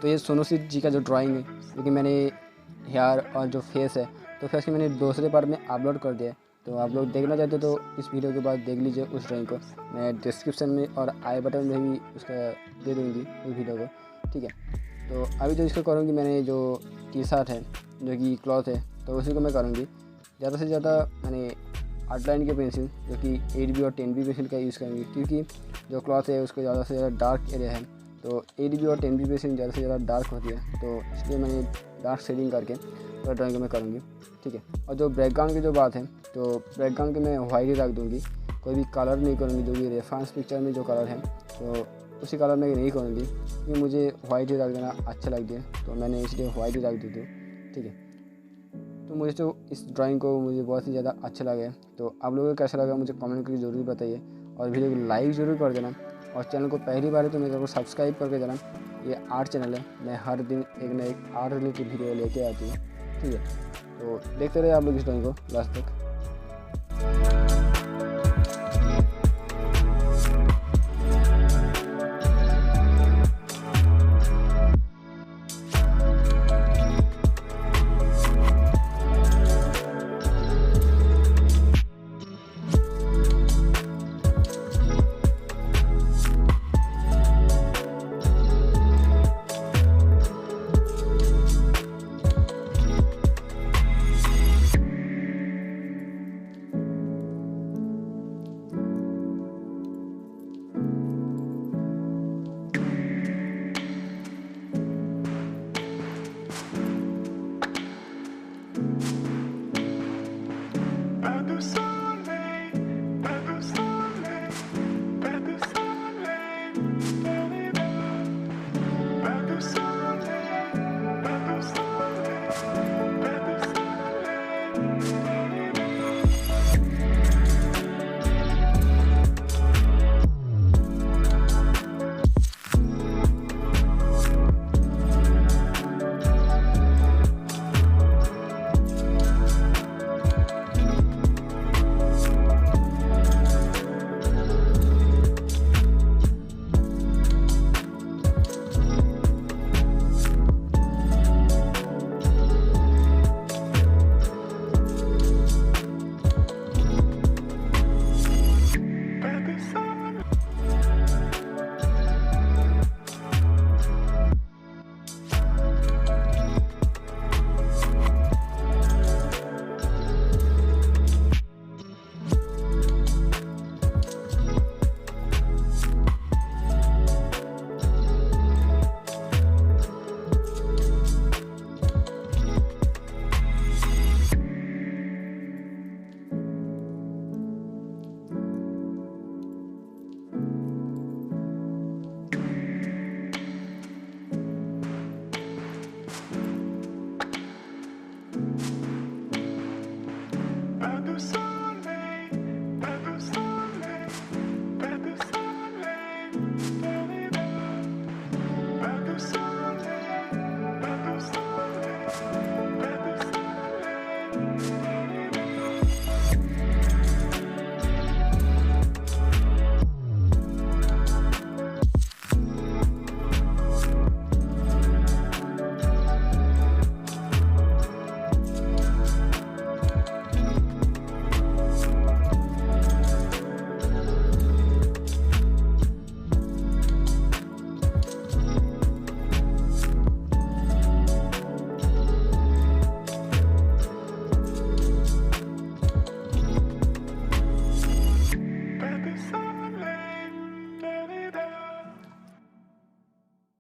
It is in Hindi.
तो ये सोनू सूद जी का जो ड्राइंग है, क्योंकि मैंने हेयर और जो फेस है तो फेस की मैंने दूसरे पार्ट में अपलोड कर दिया है। तो आप लोग देखना चाहते हो तो इस वीडियो के बाद देख लीजिए उस ड्राइंग को। मैं डिस्क्रिप्शन में और आई बटन में भी उसका दे दूँगी उस वीडियो को, ठीक है। तो अभी जो इसको करूँगी, मैंने जो टी शर्ट है जो कि क्लॉथ है तो उसी को मैं करूँगी। ज़्यादा से ज़्यादा मैंने आउटलाइन के पेंसिल जो कि 8B और 10B पेंसिल का यूज़ करूँगी, क्योंकि जो क्लॉथ है उसको ज़्यादा से ज़्यादा डार्क एरिया है, तो 8B और 10B पेंसिल ज़्यादा से ज़्यादा डार्क होती है, तो इसलिए मैंने डार्क शेडिंग करके तो ड्राइंग को मैं करूँगी, ठीक है। और जो बैकग्राउंड की जो बात है, तो बैकग्राउंड के मैं वाइट ही रख दूँगी, कोई भी कलर नहीं करूँगी। जो कि रेफरेंस पिक्चर में जो कलर है तो उसी कलर में नहीं करूँगी, क्योंकि मुझे वाइट ही रख देना अच्छा लगती है, तो मैंने इसलिए वाइट ही रख दी थी, ठीक है। तो मुझे तो इस ड्राइंग को मुझे बहुत ही ज़्यादा अच्छा लगा। तो आप लोगों को कैसा लगा मुझे कमेंट करके ज़रूर बताइए, और वीडियो को लाइक ज़रूर कर देना, और चैनल को पहली बार है तो मेरे को सब्सक्राइब करके देना। ये आर्ट चैनल है, मैं हर दिन एक ना एक आर्ट रिलेटेड वीडियो लेके आती हूँ, ठीक है। तो देखते रहे आप लोग इस ड्राइंग को लास्ट तक।